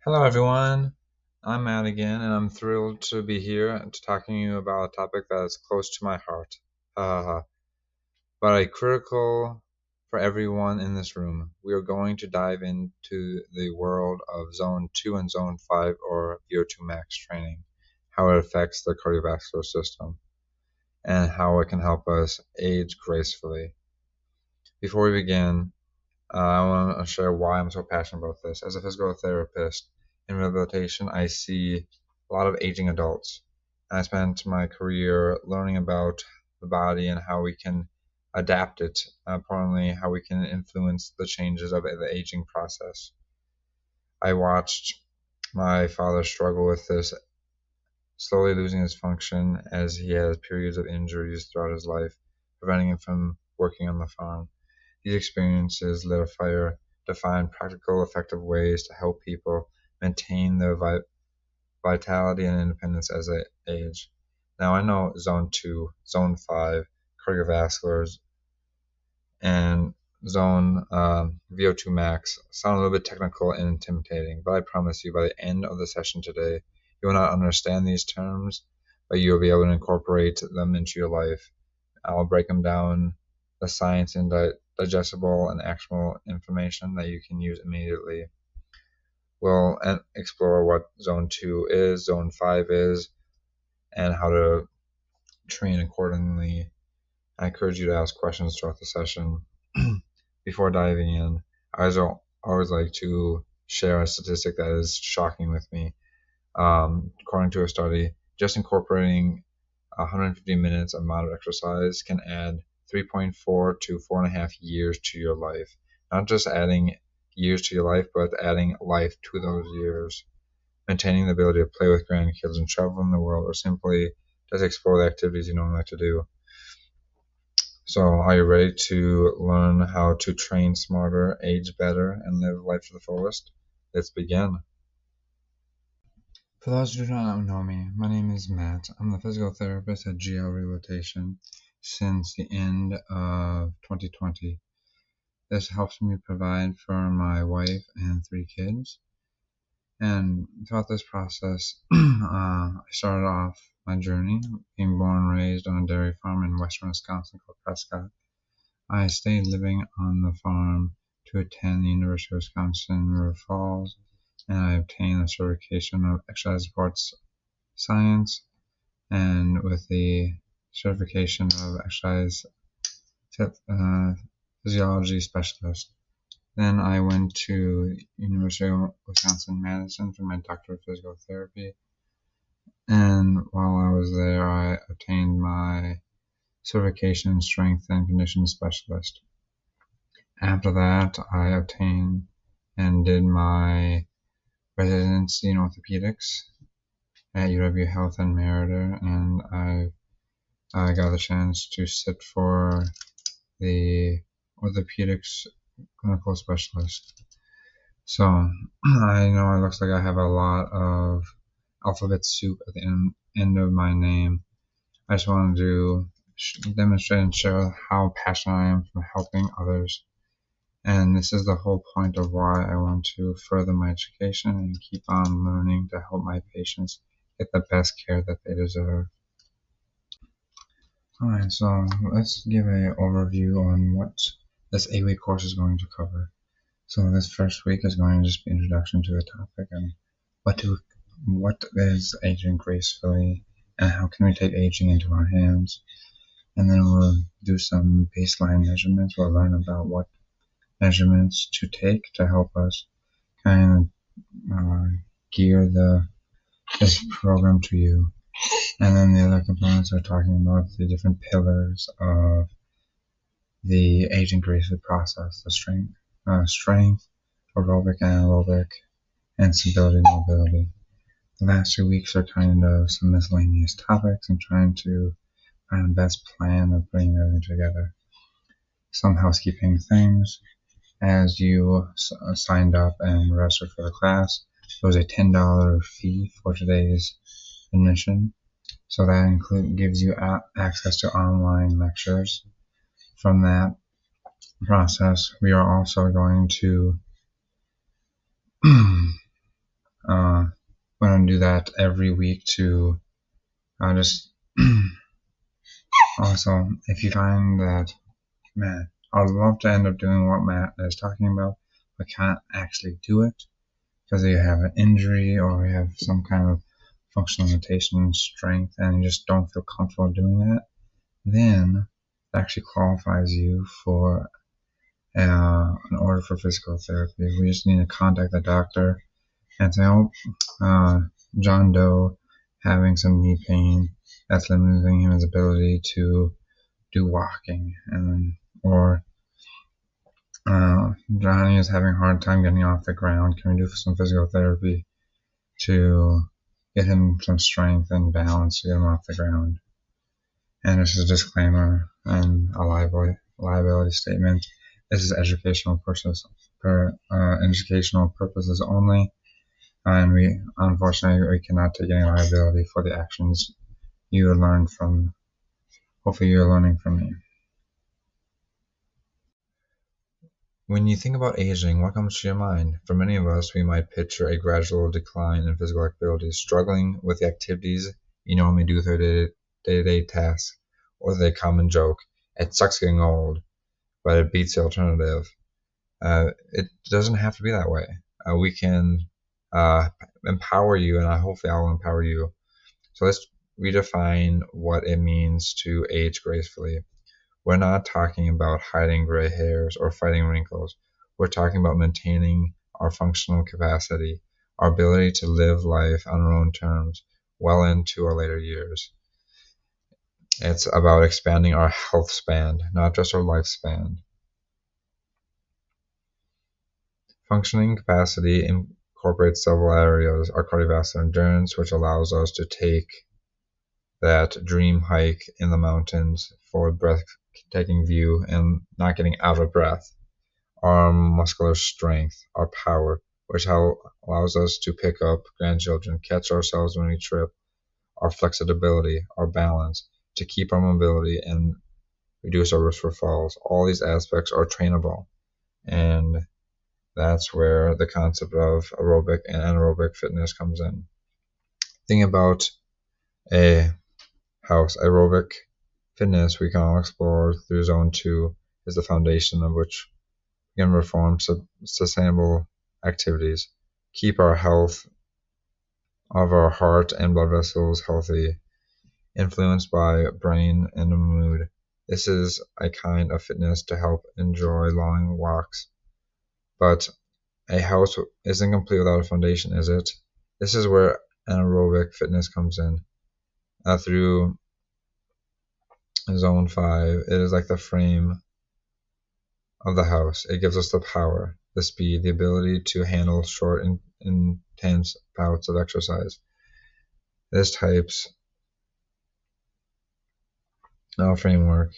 Hello, everyone. I'm Matt again, and I'm thrilled to be here to talking to you about a topic that is close to my heart, but a critical for everyone in this room. We are going to dive into the world of Zone 2 and Zone 5 or VO2 max training, how it affects the cardiovascular system, and how it can help us age gracefully. Before we begin, I want to share why I'm so passionate about this. As a physical therapist in rehabilitation, I see a lot of aging adults. And I spent my career learning about the body and how we can adapt it. Importantly, how we can influence the changes of the aging process. I watched my father struggle with this, slowly losing his function as he has periods of injuries throughout his life, preventing him from working on the farm. These experiences lit a fire to find practical, effective ways to help people maintain their vitality and independence as they age. Now, I know Zone 2, Zone 5, cardiovasculars, and Zone VO2 max sound a little bit technical and intimidating, but I promise you by the end of the session today, you will not understand these terms, but you will be able to incorporate them into your life. I'll break them down, the science and digestible and actionable information that you can use immediately. We'll explore what Zone 2 is, Zone 5 is, and how to train accordingly. I encourage you to ask questions throughout the session. Before diving in, I always like to share a statistic that is shocking with me. According to a study, just incorporating 150 minutes of moderate exercise can add 3.4 to 4.5 years to your life. Not just adding years to your life, but adding life to those years. Maintaining the ability to play with grandkids and travel in the world, or simply just explore the activities you normally like to do. So, are you ready to learn how to train smarter, age better, and live life to the fullest? Let's begin. For those who do not know me, my name is Matt. I'm the physical therapist at GL Rehabilitation since the end of 2020. This helps me provide for my wife and 3 kids. And throughout this process, I started off my journey being born and raised on a dairy farm in western Wisconsin called Prescott. I stayed living on the farm to attend the University of Wisconsin River Falls, and I obtained the certification of exercise sports science and with the certification of exercise physiology specialist. Then I went to University of Wisconsin-Madison for my doctorate of physical therapy, and while I was there, I obtained my certification in strength and conditioning specialist. After that, I obtained and did my residency in orthopedics at UW Health in Merida, and I got the chance to sit for the orthopedics clinical specialist. So I know it looks like I have a lot of alphabet soup at the end of my name. I just wanted to demonstrate and share how passionate I am for helping others. And this is the whole point of why I want to further my education and keep on learning to help my patients get the best care that they deserve. Alright, so let's give an overview on what this 8-week course is going to cover. So this first week is going to just be introduction to the topic and what is aging gracefully and how can we take aging into our hands. And then we'll do some baseline measurements. We'll learn about what measurements to take to help us kind of gear this program to you. And then the other components are talking about the different pillars of the aging gracefully process, the strength, aerobic, anaerobic, and stability and mobility. The last 2 weeks are kind of some miscellaneous topics and trying to find the best plan of bringing everything together. Some housekeeping things. As you signed up and registered for the class, there was a $10 fee for today's admission. So that gives you access to online lectures. From that process, we are also going to want to do that every week to just also, if you find that, man, I'd love to end up doing what Matt is talking about, but can't actually do it because you have an injury or you have some kind of functional limitation, strength, and you just don't feel comfortable doing that, then it actually qualifies you for an order for physical therapy. We just need to contact the doctor and say, oh, John Doe having some knee pain that's limiting his ability to do walking, or Johnny is having a hard time getting off the ground. Can we do some physical therapy to get him some strength and balance to get him off the ground? And this is a disclaimer and a liability statement. This is educational purposes only, and we unfortunately cannot take any liability for the actions you learned from. Hopefully, you're learning from me. When you think about aging, what comes to your mind? For many of us, we might picture a gradual decline in physical activities, struggling with the activities you normally do through day-to-day tasks, or the common joke, it sucks getting old, but it beats the alternative. It doesn't have to be that way. We can empower you, and hopefully I'll empower you. So let's redefine what it means to age gracefully. We're not talking about hiding gray hairs or fighting wrinkles. We're talking about maintaining our functional capacity, our ability to live life on our own terms well into our later years. It's about expanding our health span, not just our lifespan. Functioning capacity incorporates several areas: our cardiovascular endurance, which allows us to take that dream hike in the mountains for a breathtaking view and not getting out of breath; our muscular strength, our power, which allows us to pick up grandchildren, catch ourselves when we trip; our flexibility, our balance, to keep our mobility and reduce our risk for falls. All these aspects are trainable, and that's where the concept of aerobic and anaerobic fitness comes in. Think about a house. Aerobic fitness we can all explore through Zone 2 is the foundation of which we can perform sustainable activities, keep our health of our heart and blood vessels healthy, influenced by brain and mood. This is a kind of fitness to help enjoy long walks. But a house isn't complete without a foundation, is it? This is where anaerobic fitness comes in. Through Zone 5, it is like the frame of the house. It gives us the power, the speed, the ability to handle short and intense bouts of exercise. This type's framework,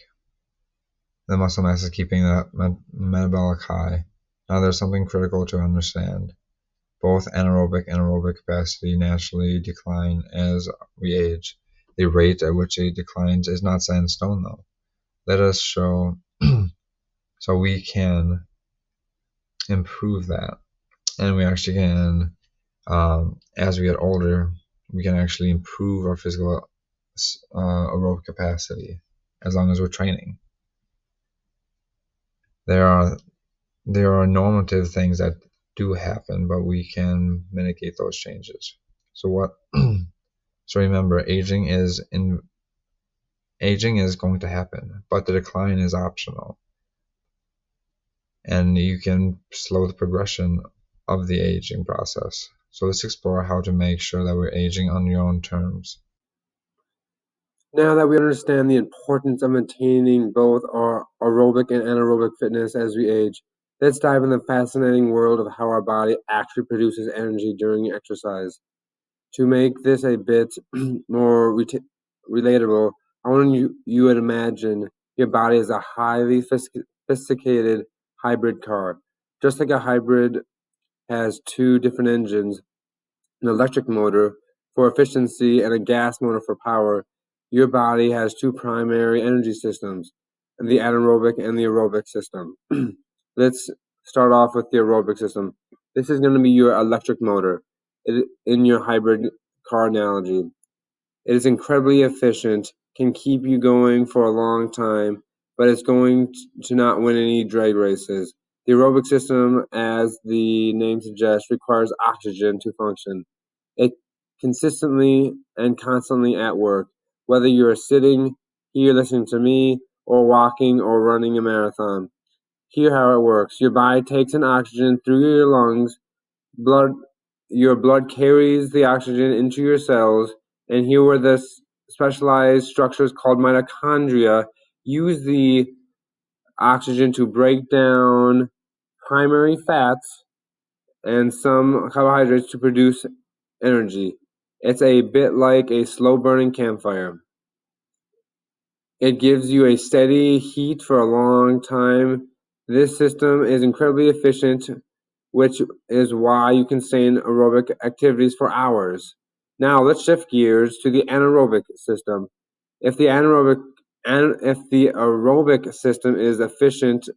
the muscle mass is keeping that metabolic high. Now there's something critical to understand. Both anaerobic and aerobic capacity naturally decline as we age. The rate at which it declines is not set in stone, though. Let us show so we can improve that, and we actually can, as we get older, we can actually improve our physical aerobic capacity as long as we're training. There are normative things that do happen, but we can mitigate those changes. So remember, aging is going to happen, but the decline is optional, and you can slow the progression of the aging process. So let's explore how to make sure that we're aging on your own terms. Now that we understand the importance of maintaining both our aerobic and anaerobic fitness as we age, let's dive in the fascinating world of how our body actually produces energy during exercise. To make this a bit more relatable, I want you to imagine your body as a highly sophisticated hybrid car. Just like a hybrid has two different engines, an electric motor for efficiency and a gas motor for power, your body has two primary energy systems, the anaerobic and the aerobic system. Let's start off with the aerobic system. This is going to be your electric motor. in your hybrid car analogy. It is incredibly efficient, can keep you going for a long time, but it's going to not win any drag races. The aerobic system, as the name suggests, requires oxygen to function. It consistently and constantly at work, whether you're sitting here listening to me or walking or running a marathon. Here how it works. Your body takes in oxygen through your lungs, blood your blood carries the oxygen into your cells, and here where the specialized structures called mitochondria use the oxygen to break down primary fats and some carbohydrates to produce energy. It's a bit like a slow burning campfire. It gives you a steady heat for a long time. This system is incredibly efficient, which is why you can stay in aerobic activities for hours. Now let's shift gears to the anaerobic system. If the aerobic system is efficient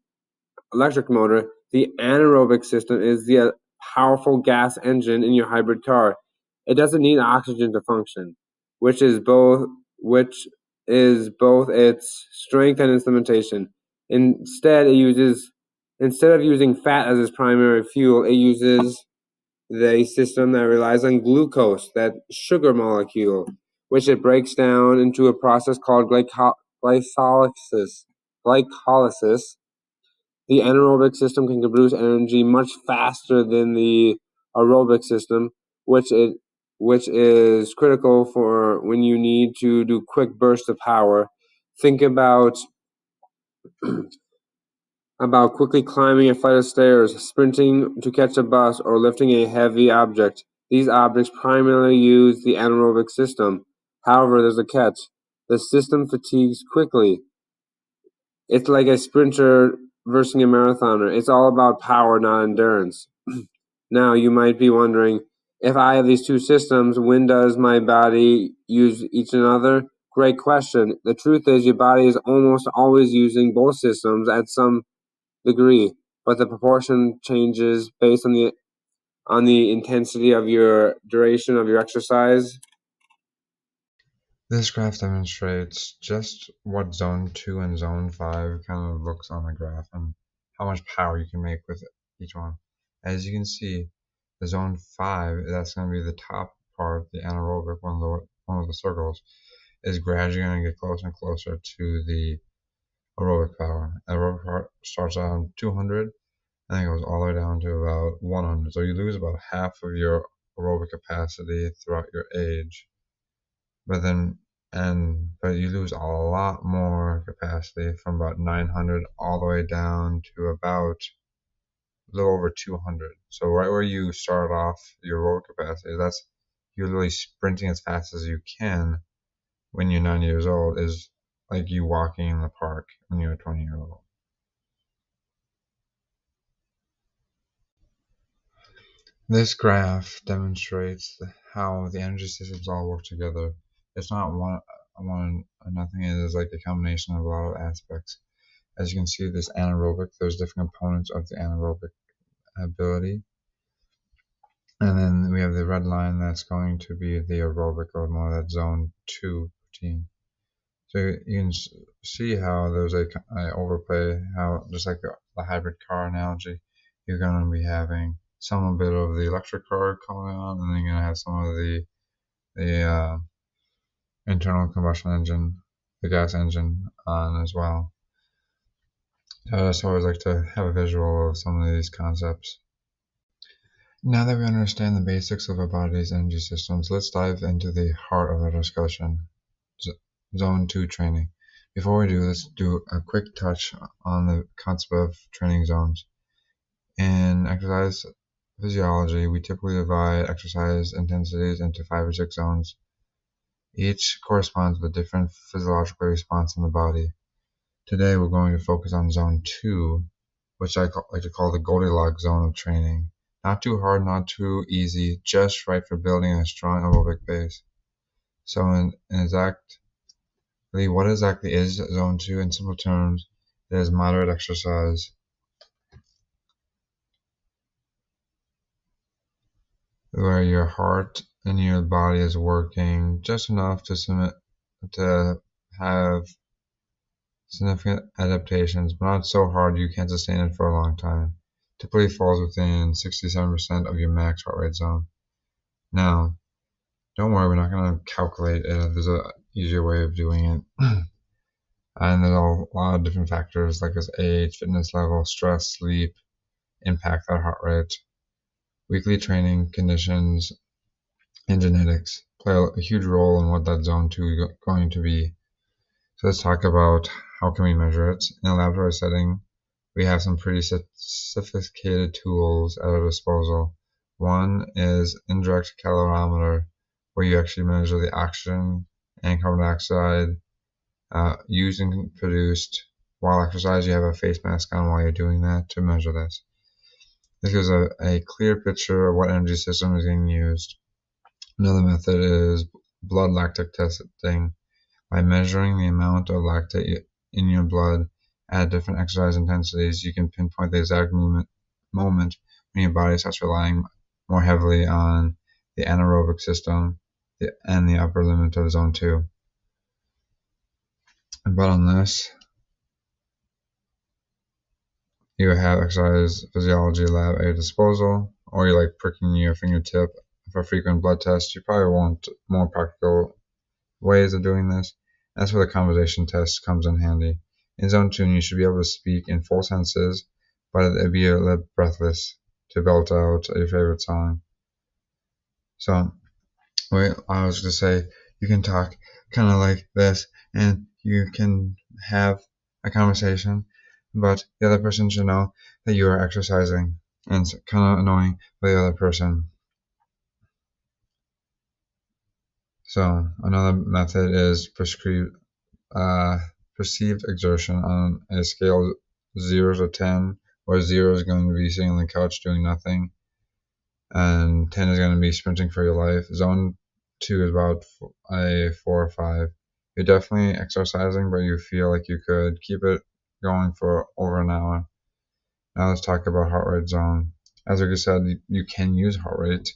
electric motor, the anaerobic system is the powerful gas engine in your hybrid car. It doesn't need oxygen to function, which is both its strength and its limitation. Instead of using fat as its primary fuel, it uses the system that relies on glucose, that sugar molecule, which it breaks down into a process called glycolysis. Glycolysis. The anaerobic system can produce energy much faster than the aerobic system, which it which is critical for when you need to do quick bursts of power. Think about quickly climbing a flight of stairs, sprinting to catch a bus, or lifting a heavy object. These objects primarily use the anaerobic system. However, there's a catch. The system fatigues quickly. It's like a sprinter versus a marathoner. It's all about power, not endurance. Now, you might be wondering, if I have these two systems, when does my body use each another? Great question. The truth is, your body is almost always using both systems at some degree, but the proportion changes based on the intensity of your duration of your exercise. This graph demonstrates just what zone 2 and zone 5 kind of looks on the graph and how much power you can make with each one. As you can see, the zone 5, that's going to be the top part, the anaerobic, one of the circles, is gradually going to get closer and closer to the aerobic power. Aerobic power starts around 200 and then goes all the way down to about 100. So you lose about half of your aerobic capacity throughout your age. But you lose a lot more capacity from about 900 all the way down to about a little over 200. So right where you start off your aerobic capacity, that's you're literally sprinting as fast as you can when you're 9 years old, is like you walking in the park when you're a 20-year-old. This graph demonstrates how the energy systems all work together. It's not one or nothing. It is like a combination of a lot of aspects. As you can see, this anaerobic, there's different components of the anaerobic ability. And then we have the red line that's going to be the aerobic, or more that zone 2 routine. So you can see how there's a overplay, how just like the hybrid car analogy, you're going to be having some bit of the electric car coming on, and then you're going to have some of the internal combustion engine, the gas engine on as well. So I just always like to have a visual of some of these concepts. Now that we understand the basics of our body's energy systems, let's dive into the heart of our discussion, Zone 2 training. Before we do, let's do a quick touch on the concept of training zones. In exercise physiology, we typically divide exercise intensities into 5 or 6 zones. Each corresponds with a different physiological response in the body. Today we're going to focus on zone 2, which I like to call the Goldilocks zone of training. Not too hard, not too easy, just right for building a strong aerobic base. So what exactly is zone 2? In simple terms, it is moderate exercise. where your heart and your body is working just enough to have significant adaptations, but not so hard you can't sustain it for a long time. Typically falls within 67% of your max heart rate zone. Now, don't worry, we're not going to calculate it. There's a easier way of doing it. And there's a lot of different factors like his age, fitness level, stress, sleep, impact that heart rate. Weekly training conditions and genetics play a huge role in what that zone 2 is going to be. So let's talk about how can we measure it. In a laboratory setting, we have some pretty sophisticated tools at our disposal. One is indirect calorimeter, where you actually measure the oxygen and carbon dioxide used and produced while exercise. You have a face mask on while you're doing that to measure this. This gives a clear picture of what energy system is being used. Another method is blood lactate testing. By measuring the amount of lactate in your blood at different exercise intensities, you can pinpoint the exact moment when your body starts relying more heavily on the anaerobic system and the upper limit of zone 2. But on this, you have exercise physiology lab at your disposal, or you like pricking your fingertip for frequent blood tests. You probably want more practical ways of doing this. That's where the conversation test comes in handy. In zone 2, you should be able to speak in full sentences, but it'd be a little breathless to belt out your favorite song. So, wait, I was going to say, you can talk kind of like this, and you can have a conversation, but the other person should know that you are exercising. And it's kind of annoying for the other person. So, another method is perceived exertion on a scale of 0 to 10, where 0 is going to be sitting on the couch doing nothing, and 10 is going to be sprinting for your life. Zone 2 is about a 4 or 5. You're definitely exercising, but you feel like you could keep it going for over an hour. Now let's talk about heart rate zone. As I said, you can use heart rate.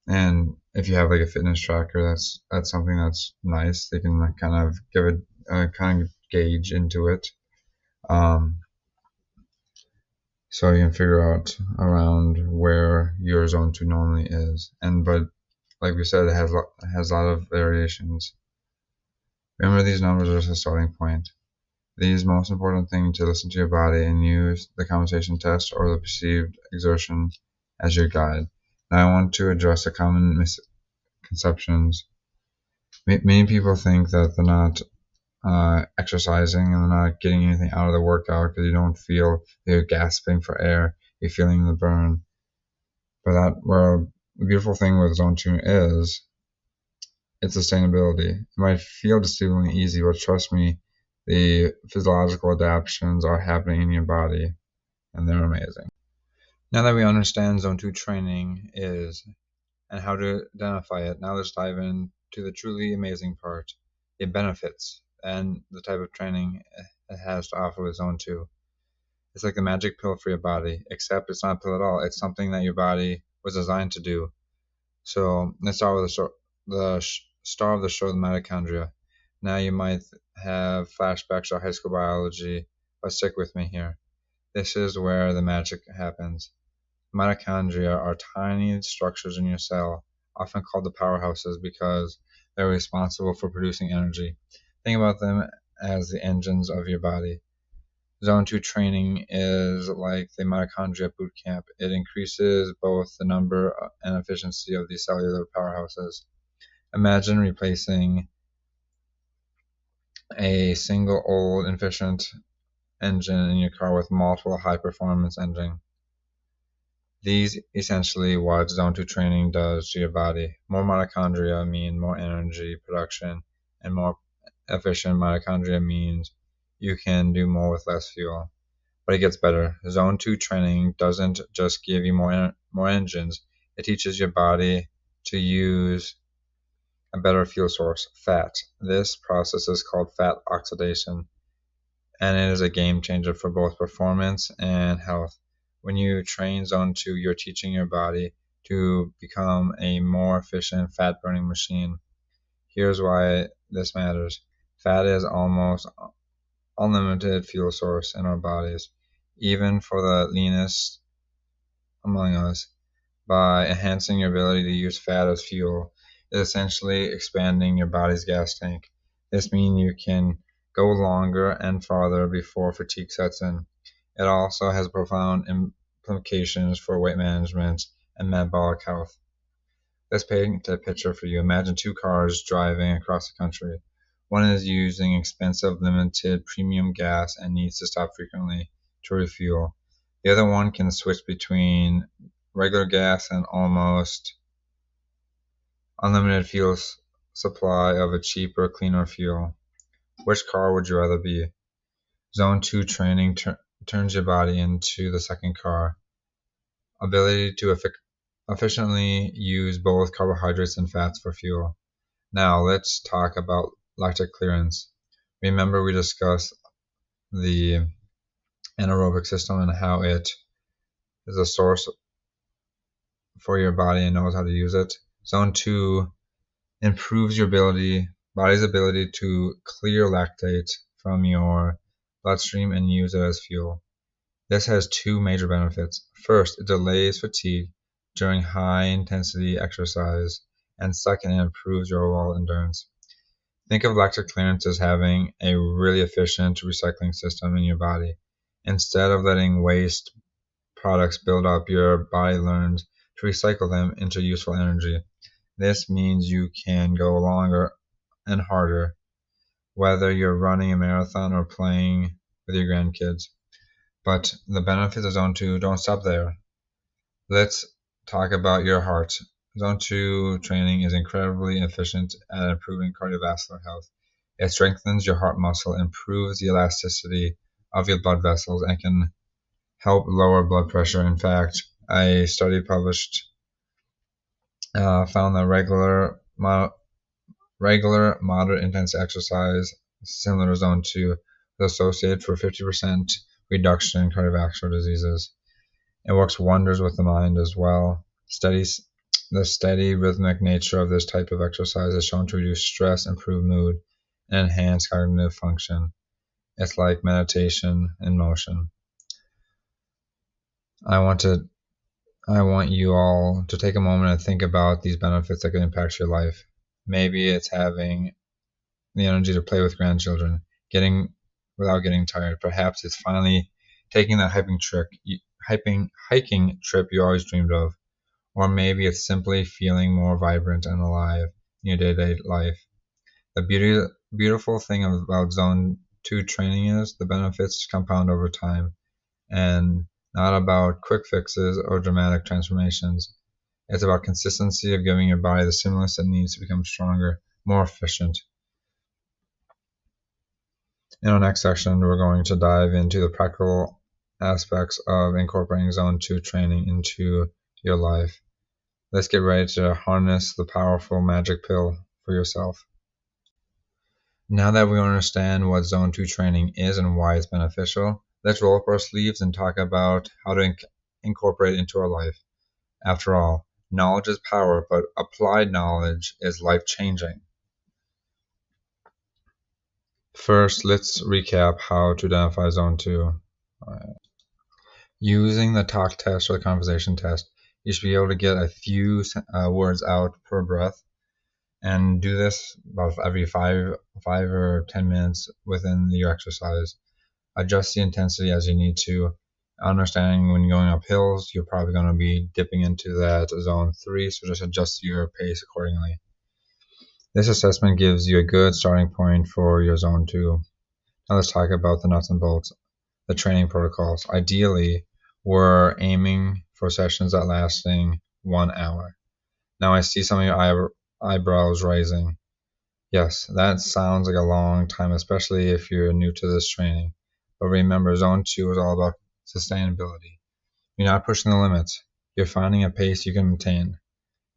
And if you have like a fitness tracker, that's something that's nice. They can like kind of give it a kind of gauge into it, so you can figure out around where your zone 2 normally is. But like we said, it has a lot of variations. Remember, these numbers are just a starting point. The most important thing to listen to your body and use the conversation test or the perceived exertion as your guide. Now I want to address the common misconceptions. Many people think that they're not exercising and they're not getting anything out of the workout because you don't feel you're gasping for air, you're feeling the burn. But the beautiful thing with zone 2 is its sustainability. It might feel deceivingly easy, but trust me, the physiological adaptations are happening in your body, and they're amazing. Now that we understand zone 2 training is and how to identify it, now let's dive into the truly amazing part, the benefits and the type of training it has to offer with zone 2. It's like the magic pill for your body, except it's not a pill at all. It's something that your body was designed to do. So let's start with the star of the show, the mitochondria. Now you might have flashbacks to high school biology, but stick with me here. This is where the magic happens. Mitochondria are tiny structures in your cell, often called the powerhouses because they're responsible for producing energy. Think about them as the engines of your body. Zone 2 training is like the mitochondria boot camp. It increases both the number and efficiency of these cellular powerhouses. Imagine replacing a single old inefficient engine in your car with multiple high performance engines. These essentially what zone 2 training does to your body. More mitochondria mean more energy production, and more efficient mitochondria means you can do more with less fuel. But it gets better. Zone 2 training doesn't just give you more engines, it teaches your body to use a better fuel source, fat. This process is called fat oxidation, and it is a game changer for both performance and health. When you train zone 2, you're teaching your body to become a more efficient fat burning machine. Here's why this matters. Fat is almost unlimited fuel source in our bodies, even for the leanest among us. By enhancing your ability to use fat as fuel, is essentially expanding your body's gas tank. This means you can go longer and farther before fatigue sets in. It also has profound implications for weight management and metabolic health. Let's paint a picture for you. Imagine two cars driving across the country. One is using expensive, limited, premium gas and needs to stop frequently to refuel. The other one can switch between regular gas and almost unlimited fuel supply of a cheaper, cleaner fuel. Which car would you rather be? Zone 2 training turns your body into the second car. Ability to efficiently use both carbohydrates and fats for fuel. Now let's talk about lactic clearance. Remember we discussed the anaerobic system and how it is a source for your body and knows how to use it. Zone 2 improves your body's ability to clear lactate from your bloodstream and use it as fuel. This has two major benefits. First, it delays fatigue during high intensity exercise, and second, it improves your overall endurance. Think of lactic clearance as having a really efficient recycling system in your body. Instead of letting waste products build up, your body learns to recycle them into useful energy. This means you can go longer and harder, whether you're running a marathon or playing with your grandkids. But the benefits of Zone 2 don't stop there. Let's talk about your heart. Zone 2 training is incredibly efficient at improving cardiovascular health. It strengthens your heart muscle, improves the elasticity of your blood vessels, and can help lower blood pressure. In fact, a study published found that regular moderate intense exercise similar to Zone 2 is associated for 50% reduction in cardiovascular diseases. It works wonders with the mind as well. The steady rhythmic nature of this type of exercise is shown to reduce stress, improve mood, and enhance cognitive function. It's like meditation in motion. I want you all to take a moment and think about these benefits that could impact your life. Maybe it's having the energy to play with grandchildren, getting without getting tired. Perhaps it's finally taking that hiking trip you always dreamed of. Or maybe it's simply feeling more vibrant and alive in your day-to-day life. The beautiful thing about Zone 2 training is the benefits compound over time and not about quick fixes or dramatic transformations. It's about consistency of giving your body the stimulus it needs to become stronger, more efficient. In our next section, we're going to dive into the practical aspects of incorporating Zone 2 training into your life. Let's get ready to harness the powerful magic pill for yourself. Now that we understand what Zone 2 training is and why it's beneficial, let's roll up our sleeves and talk about how to incorporate it into our life. After all, knowledge is power, but applied knowledge is life-changing. First, let's recap how to identify Zone 2. Using the talk test or the conversation test, you should be able to get a few words out per breath, and do this about every 5 or 10 minutes within your exercise. Adjust the intensity as you need to. Understanding when you're going up hills, you're probably going to be dipping into that Zone 3, so just adjust your pace accordingly. This assessment gives you a good starting point for your Zone 2. Now let's talk about the nuts and bolts, the training protocols. Ideally, we're aiming for sessions that lasting 1 hour. Now I see some of your eyebrows raising. Yes, that sounds like a long time, especially if you're new to this training. But remember, Zone 2 is all about sustainability. You're not pushing the limits. You're finding a pace you can maintain.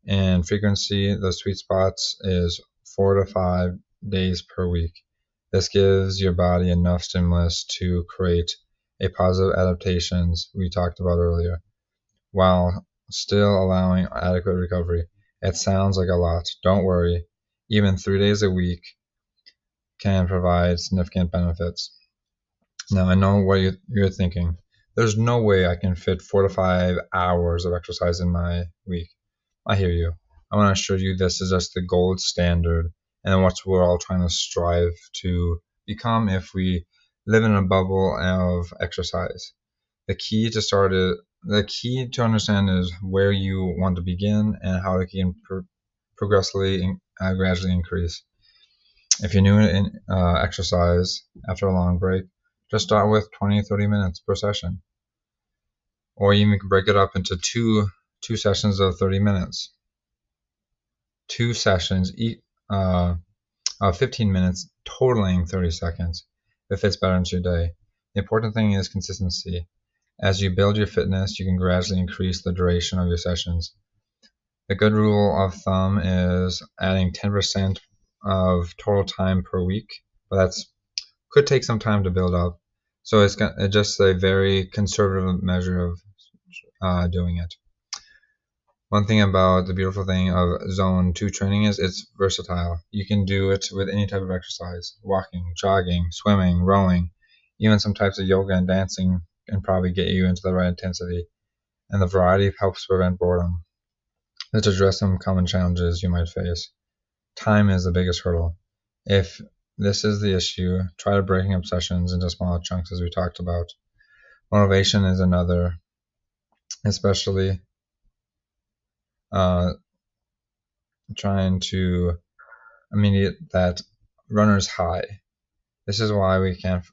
And frequency, the sweet spots is 4 to 5 days per week. This gives your body enough stimulus to create a positive adaptations we talked about earlier, while still allowing adequate recovery. It sounds like a lot. Don't worry. Even 3 days a week can provide significant benefits. Now, I know what you're thinking. There's no way I can fit 4 to 5 hours of exercise in my week. I hear you. I want to assure you this is just the gold standard and what we're all trying to strive to become if we live in a bubble of exercise. The key to understand is where you want to begin and how it can progressively gradually increase. If you're new in exercise after a long break, just start with 20-30 minutes per session, or you can break it up into two sessions of 30 minutes, 2 sessions of 15 minutes, totaling 30 seconds. If it's better into your day. The important thing is consistency. As you build your fitness, you can gradually increase the duration of your sessions. The good rule of thumb is adding 10% of total time per week, but that's could take some time to build up. So it's just a very conservative measure of doing it. One thing about the beautiful thing of zone 2 training is it's versatile. You can do it with any type of exercise: walking, jogging, swimming, rowing, even some types of yoga and dancing can probably get you into the right intensity. And the variety helps prevent boredom. Let's address some common challenges you might face. Time is the biggest hurdle. If this is the issue, try breaking up sessions into smaller chunks as we talked about. Motivation is another, especially trying to immediate that runner's high. This is why we can't.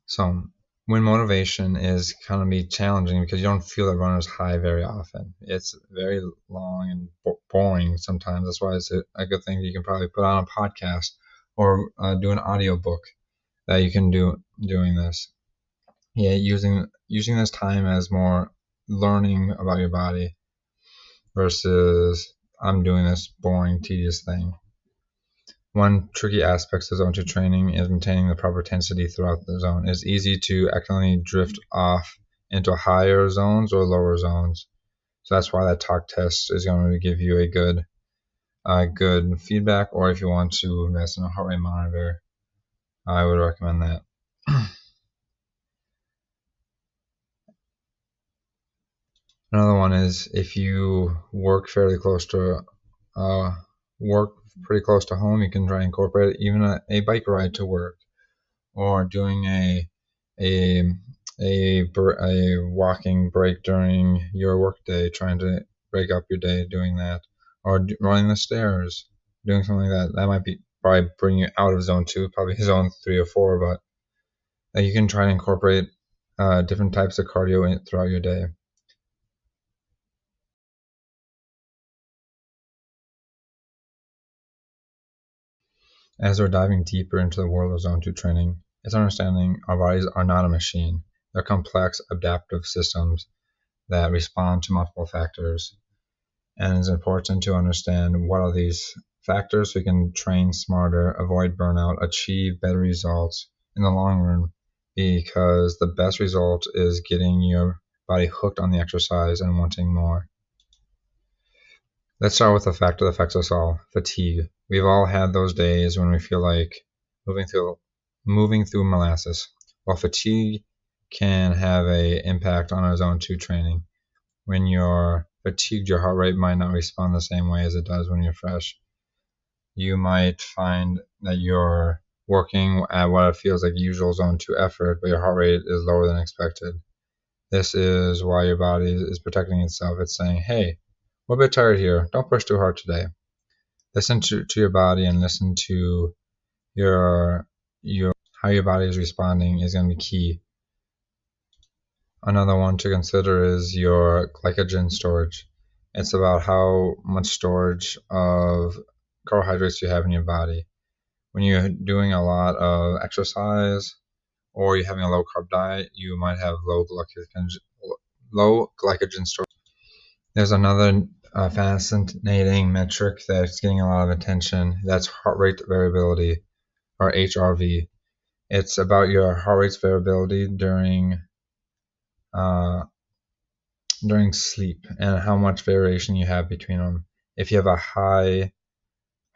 So when motivation is kind of be challenging because you don't feel the runner's high very often. It's very long and boring sometimes. That's why it's a good thing that you can probably put on a podcast or do an audio book that you can do doing this. Yeah, using this time as more learning about your body versus I'm doing this boring, tedious thing. One tricky aspect of zone 2 training is maintaining the proper intensity throughout the zone. It's easy to accidentally drift off into higher zones or lower zones. So that's why that talk test is going to give you a good feedback, or if you want to invest in a heart rate monitor, I would recommend that. Another one is if you work pretty close to home, you can try and incorporate even a bike ride to work, or doing a walking break during your workday, trying to break up your day doing that, or running the stairs, doing something like that. That might be probably bring you out of zone 2, probably zone 3 or 4, but you can try to incorporate different types of cardio throughout your day. As we're diving deeper into the world of zone 2 training, it's understanding our bodies are not a machine. They're complex, adaptive systems that respond to multiple factors. And it's important to understand what are these factors so we can train smarter, avoid burnout, achieve better results in the long run, because the best result is getting your body hooked on the exercise and wanting more. Let's start with a factor that affects us all: fatigue. We've all had those days when we feel like moving through molasses. While fatigue can have an impact on our zone 2 training, when you're fatigued, your heart rate might not respond the same way as it does when you're fresh. You might find that you're working at what feels like usual zone 2 effort, but your heart rate is lower than expected. This is why your body is protecting itself. It's saying, hey, we're a bit tired here. Don't push too hard today. Listen to your body and listen to your how your body is responding is going to be key. Another one to consider is your glycogen storage. It's about how much storage of carbohydrates you have in your body. When you're doing a lot of exercise or you're having a low carb diet, you might have low glycogen storage. There's another fascinating metric that's getting a lot of attention. That's heart rate variability, or HRV. It's about your heart rate's variability during during sleep and how much variation you have between them. If you have a high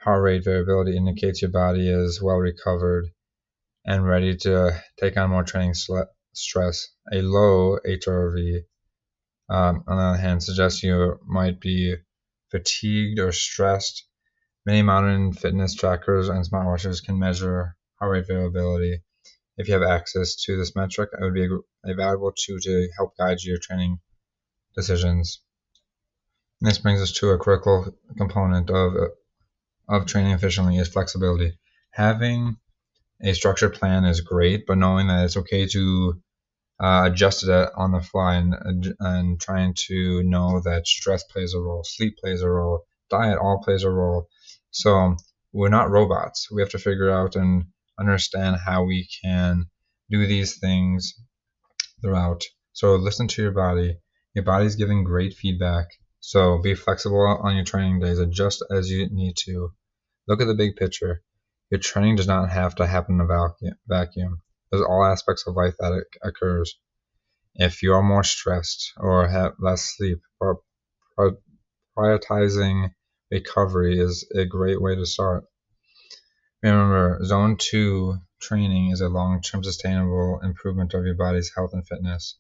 heart rate variability, it indicates your body is well recovered and ready to take on more training stress. A low HRV, on the other hand, suggests you might be fatigued or stressed. Many modern fitness trackers and smartwatches can measure heart rate variability. If you have access to this metric, it would be a valuable tool to help guide your training decisions. And this brings us to a critical component of training efficiently is flexibility. Having a structured plan is great, but knowing that it's okay to adjust it on the fly and trying to know that stress plays a role, sleep plays a role, diet all plays a role. So we're not robots. We have to figure out and understand how we can do these things throughout. So listen to your body. Your body's giving great feedback. So be flexible on your training days. Adjust as you need to. Look at the big picture. Your training does not have to happen in a vacuum. There's all aspects of life that it occurs. If you are more stressed or have less sleep, or prioritizing recovery is a great way to start. Remember, Zone 2 training is a long-term sustainable improvement of your body's health and fitness.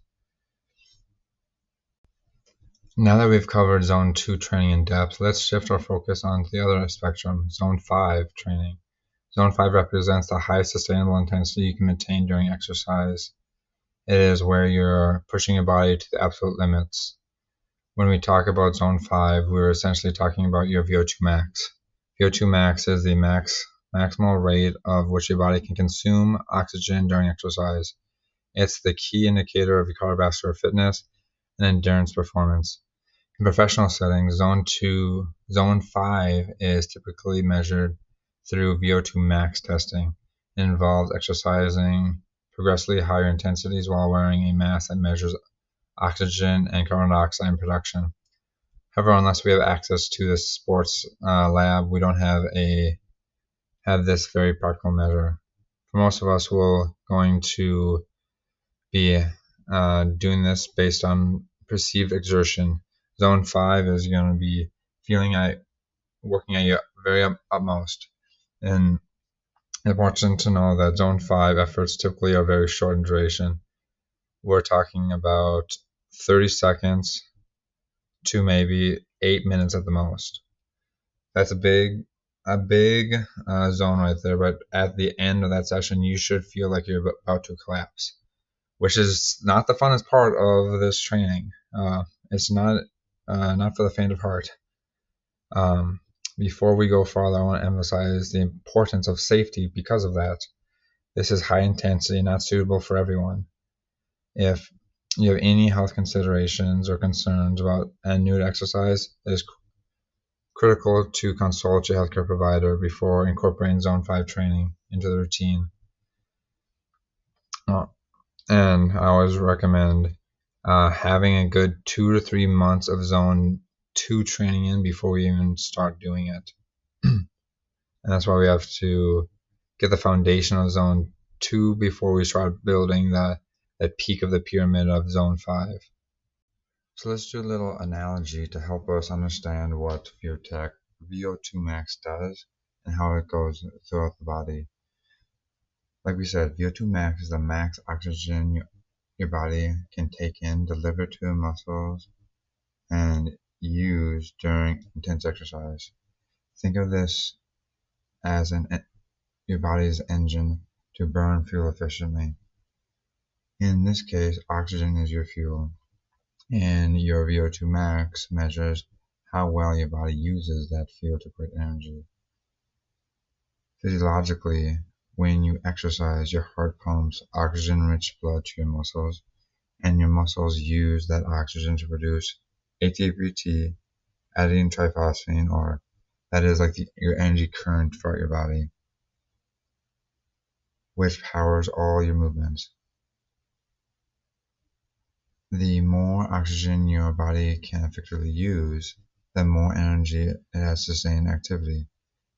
Now that we've covered Zone 2 training in depth, let's shift our focus onto the other spectrum, Zone 5 training. Zone 5 represents the highest sustainable intensity you can maintain during exercise. It is where you're pushing your body to the absolute limits. When we talk about Zone 5, we're essentially talking about your VO2 max. VO2 max is the maximal rate of which your body can consume oxygen during exercise. It's the key indicator of your cardiovascular fitness and endurance performance. In professional settings, Zone 5 is typically measured through VO2 max testing. It involves exercising progressively higher intensities while wearing a mask that measures oxygen and carbon dioxide production. However, unless we have access to this sports lab, we don't have this very practical measure. For most of us, we're going to be doing this based on perceived exertion. Zone 5 is going to be working at your very utmost. And it's important to know that Zone 5 efforts typically are very short in duration. We're talking about 30 seconds to maybe 8 minutes at the most. That's a big zone right there, but at the end of that session, you should feel like you're about to collapse, which is not the funnest part of this training. It's not for the faint of heart. Before we go farther, I want to emphasize the importance of safety because of that. This is high intensity, not suitable for everyone. If you have any health considerations or concerns about and new to exercise, it is critical to consult your healthcare provider before incorporating Zone 5 training into the routine. And I always recommend having a good 2 to 3 months of Zone 2 training in before we even start doing it. And that's why we have to get the foundation of Zone 2 before we start building that peak of the pyramid of Zone 5. So let's do a little analogy to help us understand what VO2 max does and how it goes throughout the body. Like we said, VO2 max is the max oxygen your body can take in, deliver to the muscles, and use during intense exercise. Think of this as your body's engine to burn fuel efficiently. In this case, oxygen is your fuel, and your VO2 max measures how well your body uses that fuel to create energy. Physiologically, when you exercise, your heart pumps oxygen-rich blood to your muscles, and your muscles use that oxygen to produce ATP, adenine triphosphate, or that is like your energy current throughout your body, which powers all your movements. The more oxygen your body can effectively use, the more energy it has to sustain activity,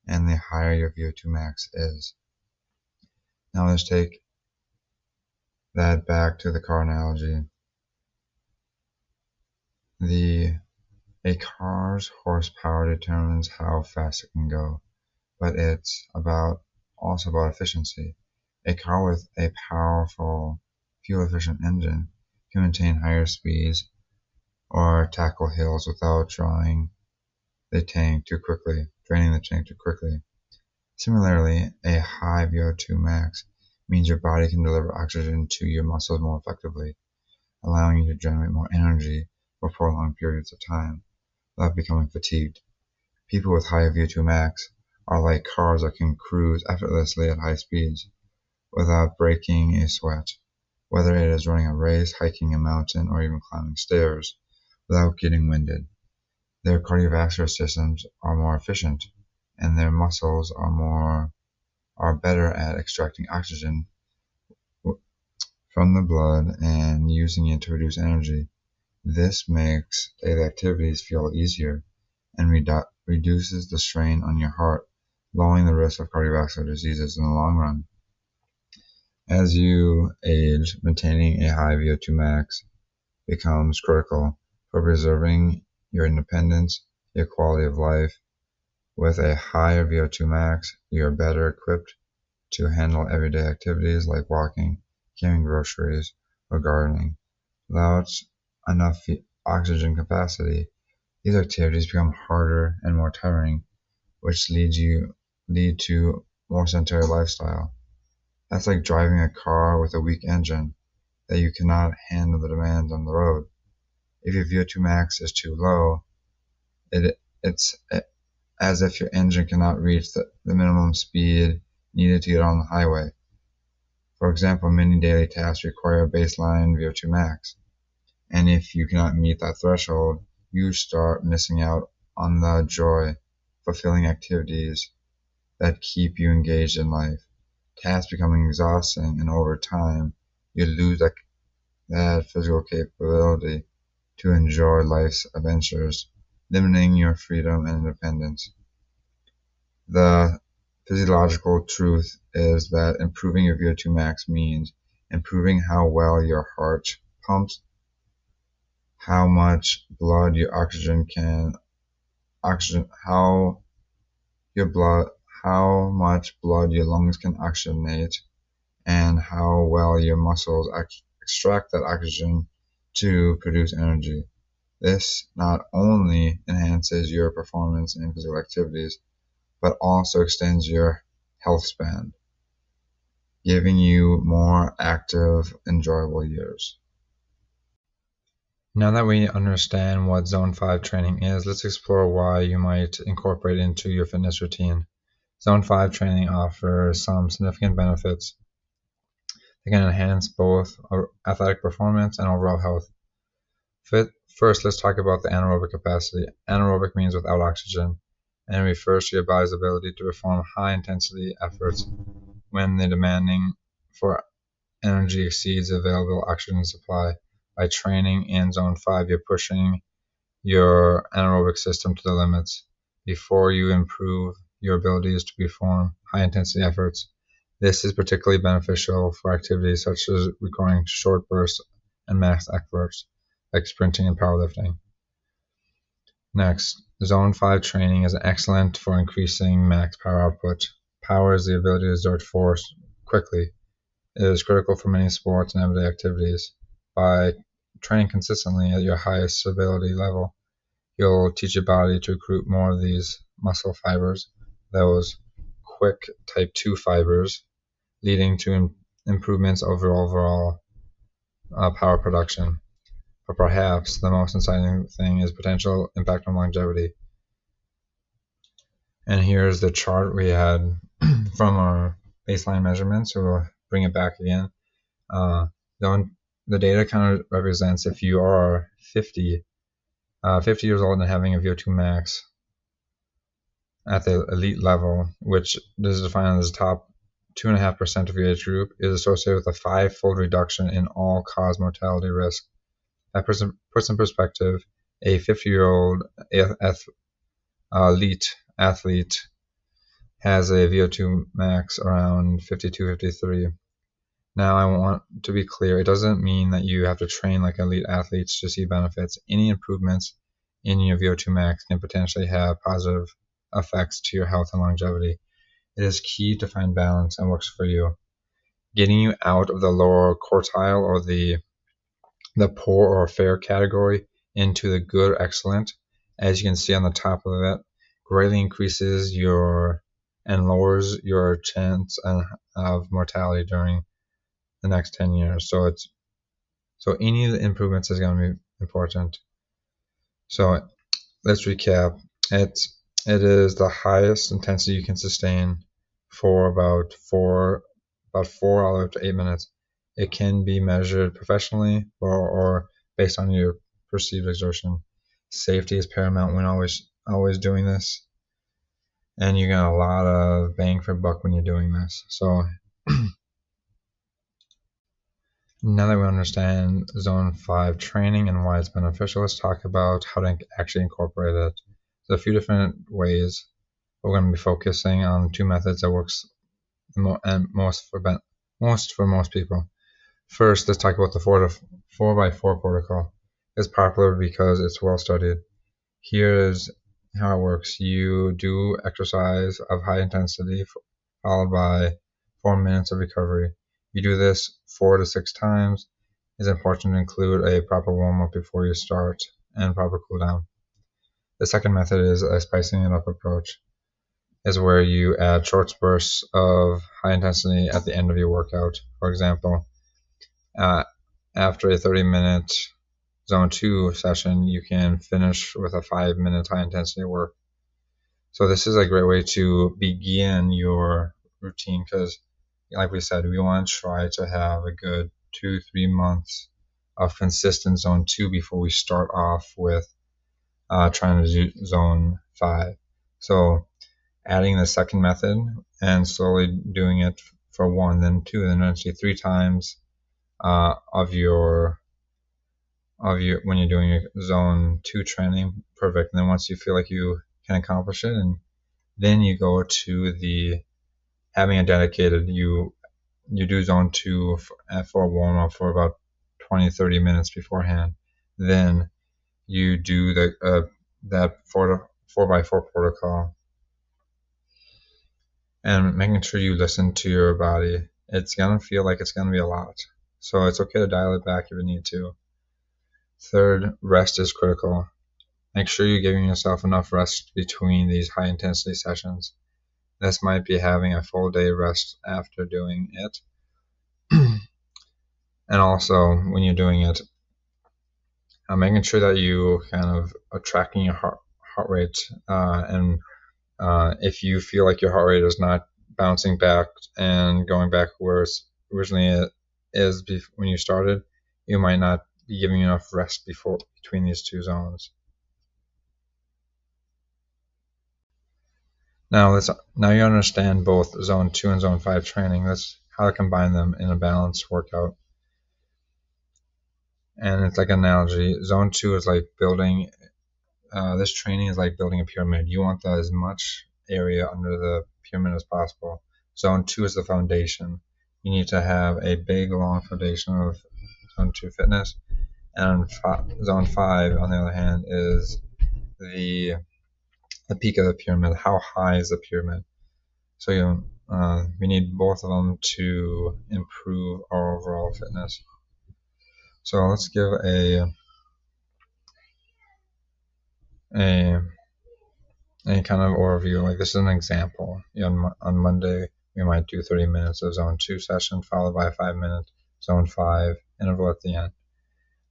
and the higher your VO2 max is. Now let's take that back to the car analogy. A car's horsepower determines how fast it can go, but it's also about efficiency. A car with a powerful, fuel-efficient engine can maintain higher speeds or tackle hills without draining the tank too quickly. Similarly, a high VO2 max means your body can deliver oxygen to your muscles more effectively, allowing you to generate more energy for prolonged periods of time without becoming fatigued. People with high VO2 max are like cars that can cruise effortlessly at high speeds without breaking a sweat, whether it is running a race, hiking a mountain, or even climbing stairs without getting winded. Their cardiovascular systems are more efficient, and their muscles are better at extracting oxygen from the blood and using it to produce energy. This makes daily activities feel easier and reduces the strain on your heart, lowering the risk of cardiovascular diseases in the long run. As you age, maintaining a high VO2 max becomes critical for preserving your independence, your quality of life. With a higher VO2 max, you are better equipped to handle everyday activities like walking, carrying groceries, or gardening. Without enough oxygen capacity, these activities become harder and more tiring, which lead to more sedentary lifestyle. That's like driving a car with a weak engine that you cannot handle the demands on the road. If your VO2 max is too low, it's as if your engine cannot reach the minimum speed needed to get on the highway. For example, many daily tasks require a baseline VO2 max, and if you cannot meet that threshold, you start missing out on the joy, fulfilling activities that keep you engaged in life. Tasks becoming exhausting, and over time, you lose that physical capability to enjoy life's adventures, limiting your freedom and independence. The physiological truth is that improving your VO2 max means improving how well your heart pumps, how much blood your how your blood, how much blood your lungs can oxygenate, and how well your muscles extract that oxygen to produce energy. This not only enhances your performance in physical activities, but also extends your health span, giving you more active, enjoyable years. Now that we understand what Zone 5 training is, let's explore why you might incorporate it into your fitness routine. Zone 5 training offers some significant benefits that can enhance both athletic performance and overall health. First, let's talk about the anaerobic capacity. Anaerobic means without oxygen, and it refers to your body's ability to perform high-intensity efforts when the demanding for energy exceeds the available oxygen supply. By training in Zone 5, you're pushing your anaerobic system to the limits before you improve your abilities to perform high-intensity efforts. This is particularly beneficial for activities such as requiring short bursts and max efforts, like sprinting and powerlifting. Next, Zone 5 training is excellent for increasing max power output. Power is the ability to exert force quickly. It is critical for many sports and everyday activities. By training consistently at your highest ability level, you'll teach your body to recruit more of these muscle fibers, those quick type 2 fibers, leading to improvements over overall power production. But perhaps the most exciting thing is potential impact on longevity. And here's the chart we had from our baseline measurements. So we'll bring it back again. The data kind of represents if you are 50 years old and having a VO2 max at the elite level, which is defined as the top 2.5% of your age group, is associated with a 5-fold reduction in all-cause mortality risk. That puts in perspective a 50-year-old elite athlete has a VO2 max around 52, 53. Now, I want to be clear, it doesn't mean that you have to train like elite athletes to see benefits. Any improvements in your VO2 max can potentially have positive effects to your health and longevity. It is key to find balance and works for you. Getting you out of the lower quartile or the poor or fair category into the good or excellent, as you can see on the top of it, greatly increases your and lowers your chance of mortality during the next 10 years. So any of the improvements is going to be important. So let's recap. It is the highest intensity you can sustain for about 4 hours to 8 minutes. It can be measured professionally or based on your perceived exertion. Safety is paramount when always doing this, and you get a lot of bang for buck when you're doing this. So now that we understand Zone 5 training and why it's beneficial, let's talk about how to actually incorporate it. There's a few different ways. We're going to be focusing on two methods that works most for most people. First, let's talk about the 4x4 protocol. It's popular because it's well studied. Here is how it works. You do exercise of high intensity followed by 4 minutes of recovery. You do this 4 to 6 times. It's important to include a proper warm-up before you start and proper cool-down. The second method is a spicing it up approach, is where you add short bursts of high intensity at the end of your workout. For example, after a 30-minute zone 2 session, you can finish with a 5-minute high intensity work. So this is a great way to begin your routine because, like we said, we want to try to have a good 2-3 months of consistent zone 2 before we start off with trying to do zone 5. So adding the second method and slowly doing it for 1, then 2, then eventually 3 times of your when you're doing your zone 2 training, perfect. And then once you feel like you can accomplish it, and then you go to the having a dedicated you do zone 2 for a warm up for about 20-30 minutes beforehand. Then you do that 4x4 protocol and making sure you listen to your body. It's gonna feel like it's gonna be a lot, so it's okay to dial it back if you need to. Third, rest is critical. Make sure you're giving yourself enough rest between these high intensity sessions. This might be having a full day rest after doing it. And also, when you're doing it, making sure that you kind of are tracking your heart rate. And if you feel like your heart rate is not bouncing back and going back where it's originally is when you started, you might not be giving enough rest between these two zones. Now you understand both zone 2 and zone 5 training. That's how to combine them in a balanced workout. And it's like an analogy. Zone 2 is like building. This training is like building a pyramid. You want as much area under the pyramid as possible. Zone 2 is the foundation. You need to have a big, long foundation of zone 2 fitness. And zone 5, on the other hand, is the peak of the pyramid. How high is the pyramid? So we need both of them to improve our overall fitness. So let's give a kind of overview. Like this is an example. On Monday we might do 30 minutes of zone 2 session followed by a 5-minute zone 5 interval at the end.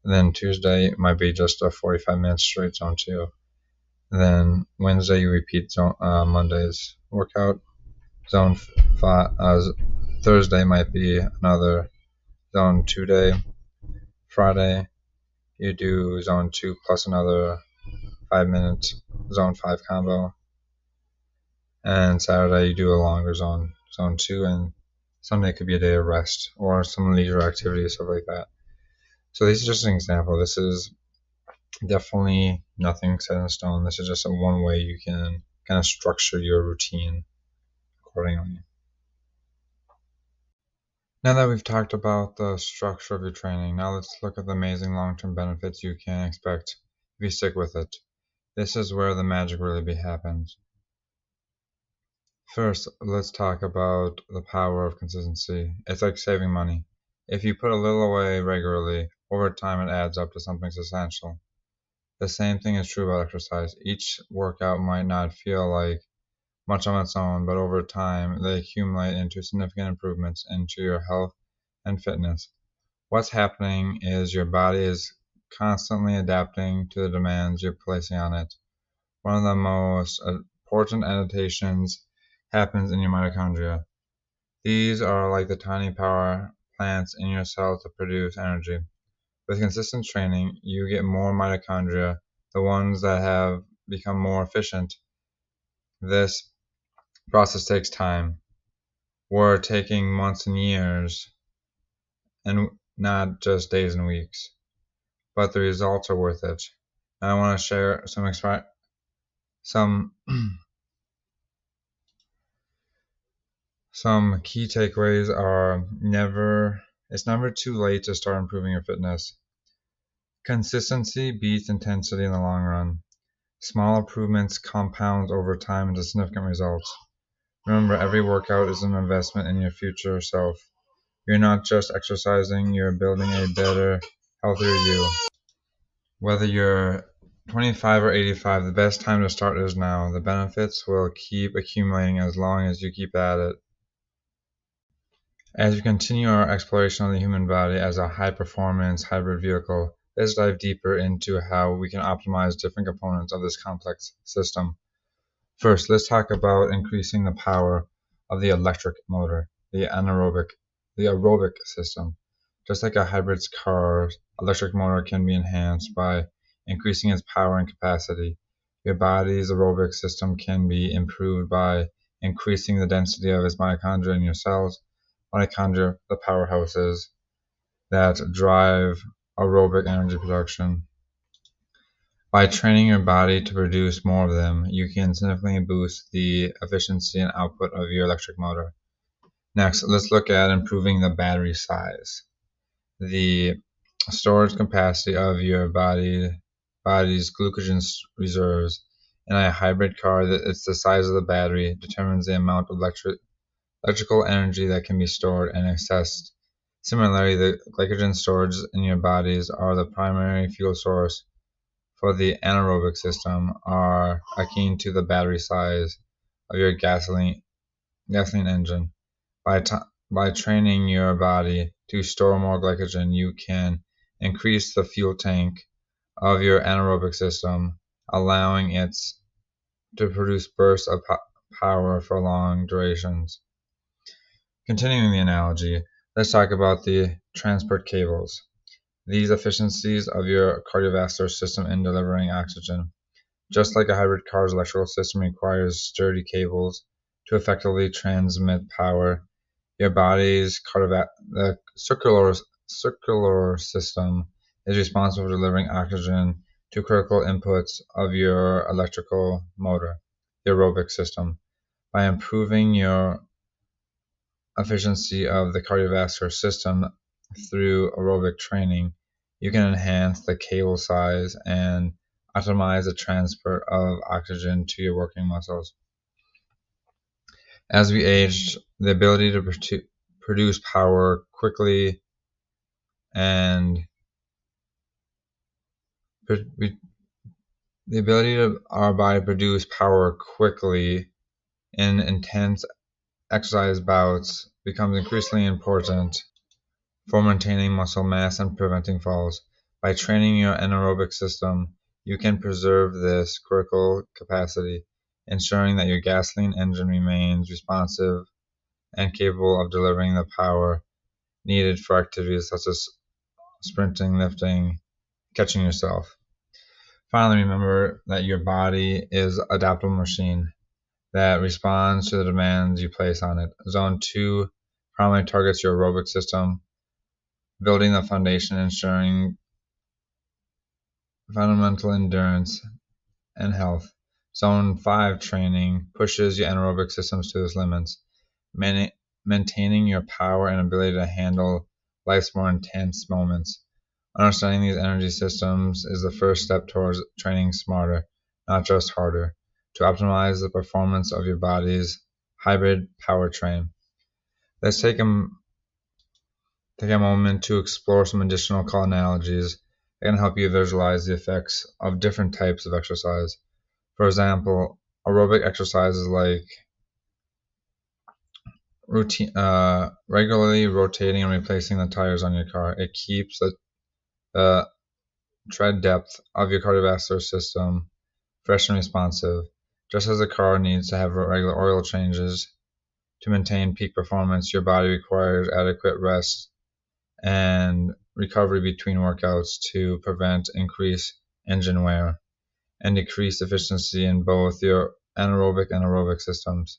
And then Tuesday it might be just a 45 minutes straight zone 2. And then Wednesday you repeat Monday's workout. Zone 5. Thursday might be another zone 2 day. Friday you do zone 2 plus another 5-minute zone 5 combo. And Saturday you do a longer zone 2, and Sunday could be a day of rest or some leisure activity, stuff like that. So this is just an example. This is definitely nothing set in stone. This is just one way you can kind of structure your routine accordingly. Now that we've talked about the structure of your training, now let's look at the amazing long-term benefits you can expect if you stick with it. This is where the magic really happens. First, let's talk about the power of consistency. It's like saving money. If you put a little away regularly, over time it adds up to something substantial. The same thing is true about exercise. Each workout might not feel like much on its own, but over time they accumulate into significant improvements into your health and fitness. What's happening is your body is constantly adapting to the demands you're placing on it. One of the most important adaptations happens in your mitochondria. These are like the tiny power plants in your cells to produce energy. With consistent training, you get more mitochondria, the ones that have become more efficient. This process takes time. We're taking months and years, and not just days and weeks, but the results are worth it. And I want to share some some key takeaways are it's never too late to start improving your fitness. Consistency beats intensity in the long run. Small improvements compound over time into significant results. Remember, every workout is an investment in your future self. You're not just exercising, you're building a better, healthier you. Whether you're 25 or 85, the best time to start is now. The benefits will keep accumulating as long as you keep at it. As we continue our exploration of the human body as a high-performance hybrid vehicle, let's dive deeper into how we can optimize different components of this complex system. First, let's talk about increasing the power of the electric motor, the aerobic system. Just like a hybrid car's electric motor can be enhanced by increasing its power and capacity, your body's aerobic system can be improved by increasing the density of its mitochondria in your cells. Mitochondria, the powerhouses that drive aerobic energy production. By training your body to produce more of them, you can significantly boost the efficiency and output of your electric motor. Next, let's look at improving the battery size. The storage capacity of your body's glycogen reserves. In a hybrid car, it's the size of the battery determines the amount of electrical energy that can be stored and accessed. Similarly, the glycogen storage in your bodies are the primary fuel source for the anaerobic system are akin to the battery size of your gasoline engine. By, by training your body to store more glycogen, you can increase the fuel tank of your anaerobic system, allowing it to produce bursts of power for long durations. Continuing the analogy, let's talk about the transport cables. These efficiencies of your cardiovascular system in delivering oxygen. Just like a hybrid car's electrical system requires sturdy cables to effectively transmit power, your body's the circular system is responsible for delivering oxygen to critical inputs of your electrical motor, the aerobic system. By improving your efficiency of the cardiovascular system through aerobic training, you can enhance the cable size and optimize the transport of oxygen to your working muscles. As we age, the ability to produce power quickly and the ability of our body to produce power quickly in intense exercise bouts becomes increasingly important for maintaining muscle mass and preventing falls. By training your anaerobic system, you can preserve this critical capacity, ensuring that your gasoline engine remains responsive and capable of delivering the power needed for activities such as sprinting, lifting, catching yourself. Finally, remember that your body is an adaptable machine that responds to the demands you place on it. Zone 2 primarily targets your aerobic system, building the foundation, ensuring fundamental endurance and health. Zone 5 training pushes your anaerobic systems to its limits, maintaining your power and ability to handle life's more intense moments. Understanding these energy systems is the first step towards training smarter, not just harder, to optimize the performance of your body's hybrid powertrain. Let's take a moment to explore some additional call analogies that can help you visualize the effects of different types of exercise. For example, aerobic exercises like regularly rotating and replacing the tires on your car. It keeps the tread depth of your cardiovascular system fresh and responsive. Just as a car needs to have regular oil changes to maintain peak performance, your body requires adequate rest and recovery between workouts to prevent increased engine wear and decrease efficiency in both your anaerobic and aerobic systems.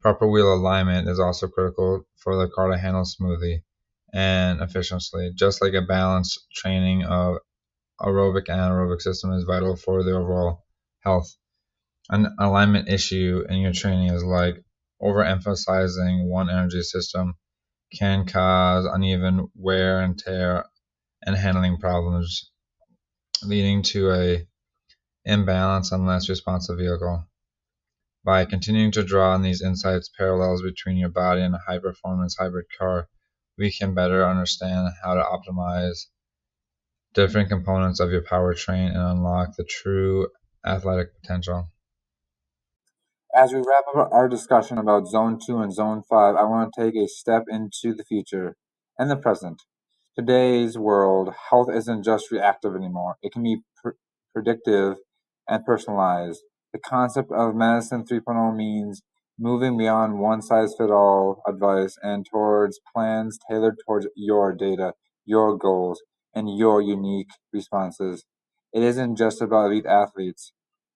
Proper wheel alignment is also critical for the car to handle smoothly and efficiently, just like a balanced training of aerobic and anaerobic system is vital for the overall health. An alignment issue in your training is like overemphasizing one energy system can cause uneven wear and tear and handling problems, leading to a imbalance and less responsive vehicle. By continuing to draw on these insights parallels between your body and a high performance hybrid car, we can better understand how to optimize different components of your powertrain and unlock the true athletic potential. As we wrap up our discussion about Zone 2 and Zone 5, I want to take a step into the future and the present. Today's world, health isn't just reactive anymore. It can be predictive and personalized. The concept of Medicine 3.0 means moving beyond one size fits all advice and towards plans tailored towards your data, your goals, and your unique responses. It isn't just about elite athletes.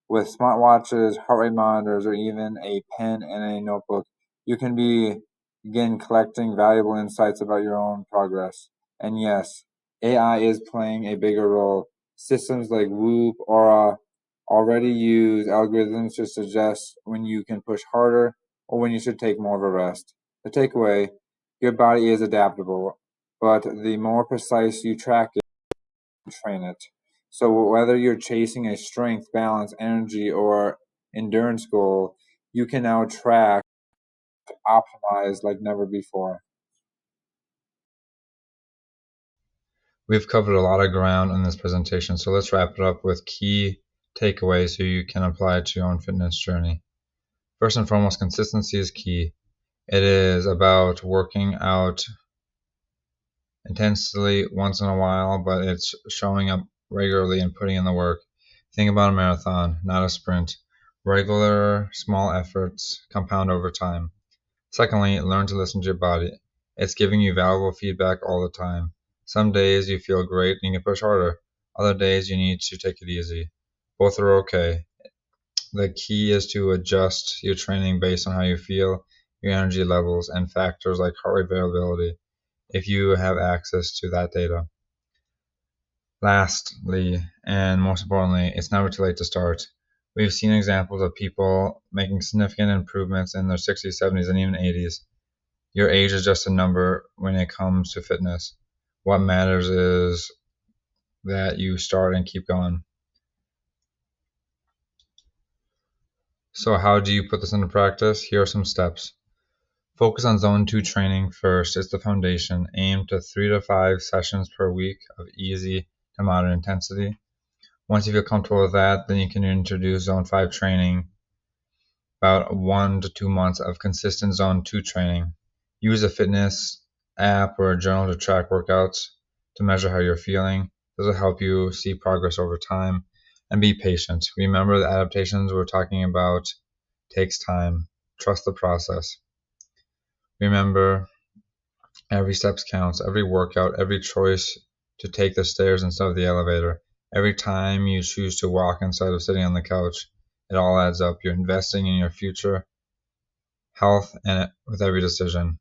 With smartwatches, heart rate monitors, or even a pen and a notebook, you can begin collecting valuable insights about your own progress. And yes, AI is playing a bigger role. Systems like Whoop or already use algorithms to suggest when you can push harder or when you should take more of a rest. The takeaway, your body is adaptable, but the more precise you track it, train it. So whether you're chasing a strength, balance, energy, or endurance goal, you can now track, optimize like never before. We've covered a lot of ground in this presentation, so let's wrap it up with key takeaways so you can apply it to your own fitness journey. First and foremost, consistency is key. It is about working out intensely once in a while, but it's showing up regularly and putting in the work. Think about a marathon, not a sprint. Regular, small efforts compound over time. Secondly, learn to listen to your body. It's giving you valuable feedback all the time. Some days you feel great and you can push harder. Other days you need to take it easy. Both are okay. The key is to adjust your training based on how you feel, your energy levels, and factors like heart rate variability if you have access to that data. Lastly, and most importantly, it's never too late to start. We've seen examples of people making significant improvements in their 60s, 70s, and even 80s. Your age is just a number when it comes to fitness. What matters is that you start and keep going. So, how do you put this into practice? Here are some steps. Focus on zone 2 training first. It's the foundation. Aim to 3 to 5 sessions per week of easy to moderate intensity. Once you feel comfortable with that, then you can introduce zone 5 training, about 1 to 2 months of consistent zone 2 training. Use a fitness app or a journal to track workouts to measure how you're feeling. This will help you see progress over time and be patient. Remember the adaptations we're talking about takes time. Trust the process. Remember every step counts, every workout, every choice to take the stairs instead of the elevator. Every time you choose to walk instead of sitting on the couch, it all adds up. You're investing in your future health and with every decision.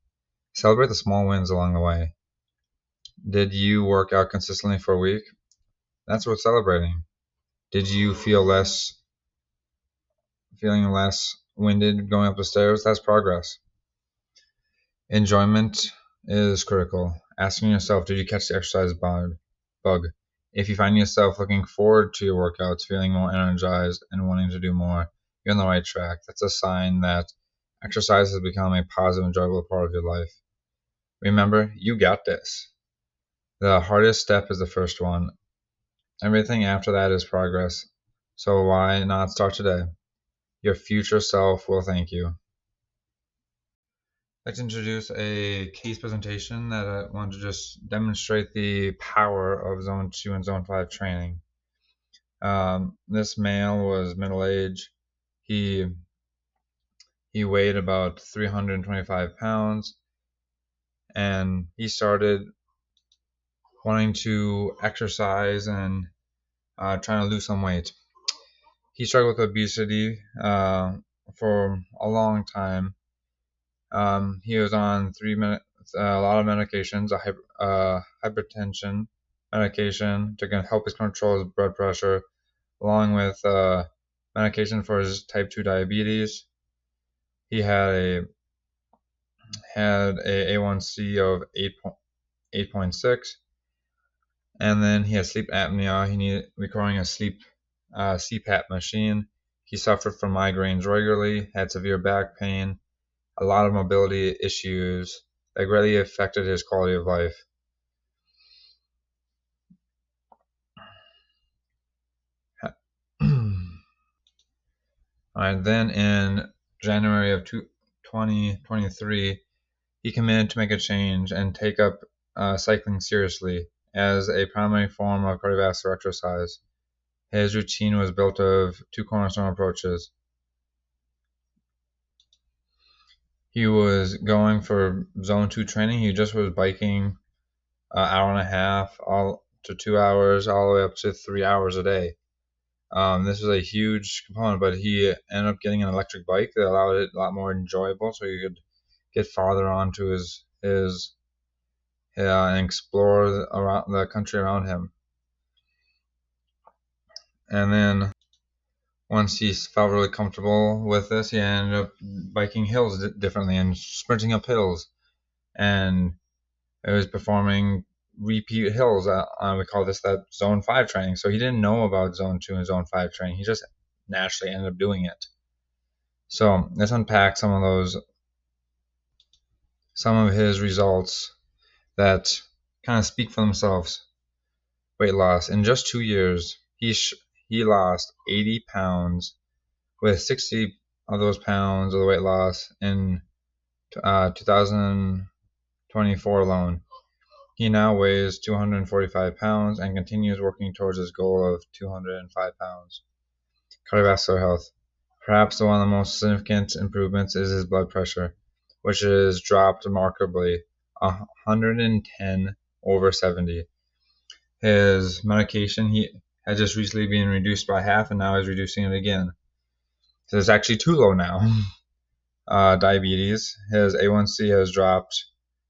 Celebrate the small wins along the way. Did you work out consistently for a week? That's worth celebrating. Did you feeling less winded going up the stairs? That's progress. Enjoyment is critical. Asking yourself, did you catch the exercise bug? If you find yourself looking forward to your workouts, feeling more energized, and wanting to do more, you're on the right track. That's a sign that exercise has become a positive, enjoyable part of your life. Remember, you got this. The hardest step is the first one. Everything after that is progress. So why not start today? Your future self will thank you. I'd like to introduce a case presentation that I want to just demonstrate the power of Zone 2 and Zone 5 training. This male was middle-aged. He he weighed about 325 pounds, and he started wanting to exercise and trying to lose some weight. He struggled with obesity for a long time. He was on a lot of medications, hypertension medication to help us control his blood pressure, along with medication for his type 2 diabetes. He had a A1C of 8.6, and then he had sleep apnea. He needed requiring a CPAP machine. He suffered from migraines regularly, had severe back pain, a lot of mobility issues that greatly affected his quality of life. Alright, then in January of 2023, he committed to make a change and take up cycling seriously as a primary form of cardiovascular exercise. His routine was built of two cornerstone approaches. He was going for zone 2 training. He just was biking an hour and a half all to 2 hours, all the way up to 3 hours a day. This was a huge component, but he ended up getting an electric bike that allowed it a lot more enjoyable, so he could get farther onto his and explore around the country around him. And then once he felt really comfortable with this, he ended up biking hills differently and sprinting up hills, and it was performing repeat hills. We call this that zone 5 training. So he didn't know about zone 2 and zone 5 training. He just naturally ended up doing it. So let's unpack some of his results that kind of speak for themselves. Weight loss in just 2 years, he lost 80 pounds, with 60 of those pounds of the weight loss in 2024 alone. He now weighs 245 pounds and continues working towards his goal of 205 pounds. Cardiovascular health. Perhaps one of the most significant improvements is his blood pressure, which has dropped remarkably, 110 over 70. His medication he had just recently been reduced by half, and now he's reducing it again. So it's actually too low now. Diabetes. His A1C has dropped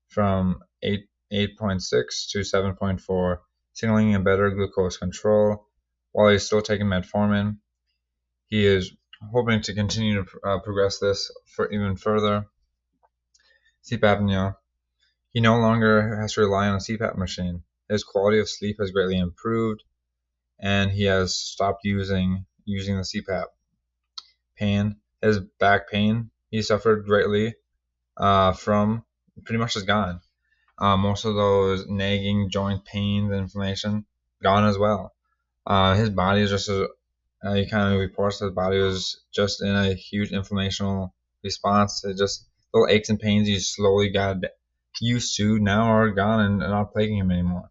from 8.6 to 7.4, signaling a better glucose control. While he's still taking metformin, he is hoping to continue to progress this for even further. Sleep apnea. He no longer has to rely on a CPAP machine. His quality of sleep has greatly improved, and he has stopped using the CPAP. Pain. His back pain he suffered greatly from pretty much is gone. Most of those nagging joint pains and inflammation gone as well. His body is just he kind of reports that his body was just in a huge inflammational response. It just little aches and pains he slowly got used to now are gone and not plaguing him anymore.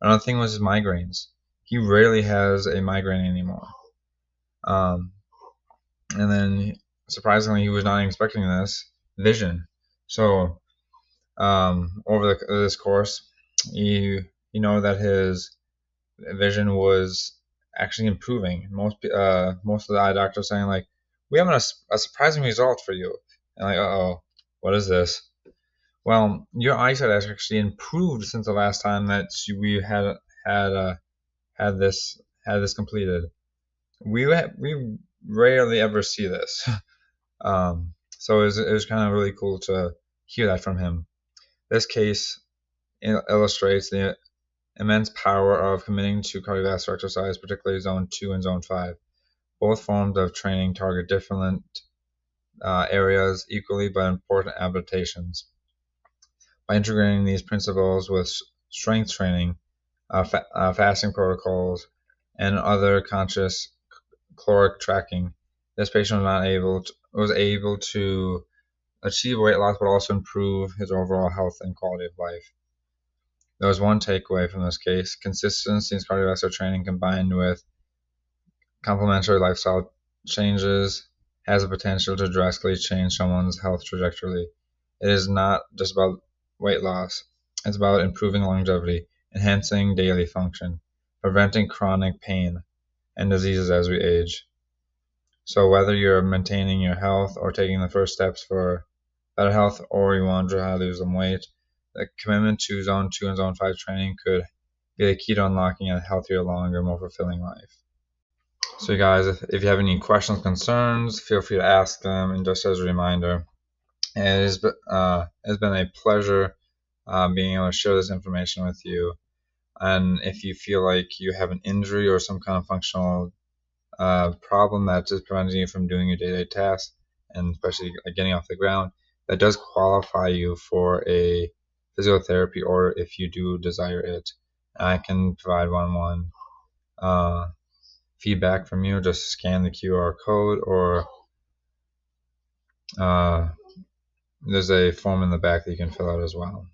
Another thing was his migraines. He rarely has a migraine anymore. And then surprisingly, he was not expecting this vision. So over this course, you know that his vision was actually improving. Most of the eye doctors saying like, we have a surprising result for you. And like, oh, what is this? Well, your eyesight has actually improved since the last time that we had this completed. We rarely ever see this. So it was kind of really cool to hear that from him. This case illustrates the immense power of committing to cardiovascular exercise, particularly Zone 2 and Zone 5. Both forms of training target different areas equally but important adaptations. By integrating these principles with strength training, fasting protocols, and other conscious caloric tracking, this patient was able to achieve weight loss but also improve his overall health and quality of life. There was one takeaway from this case: consistency in cardiovascular training combined with complementary lifestyle changes has the potential to drastically change someone's health trajectory. It is not just about weight loss, it's about improving longevity, enhancing daily function, preventing chronic pain and diseases as we age. So, whether you're maintaining your health or taking the first steps for better health, or you want to try to lose some weight, the commitment to Zone 2 and Zone 5 training could be the key to unlocking a healthier, longer, more fulfilling life. So, guys, if you have any questions, concerns, feel free to ask them. And just as a reminder, it's been a pleasure being able to share this information with you. And if you feel like you have an injury or some kind of functional problem that is preventing you from doing your day-to-day tasks, and especially getting off the ground, that does qualify you for a physiotherapy order if you do desire it. I can provide one-on-one feedback from you. Just scan the QR code, or uh, there's a form in the back that you can fill out as well.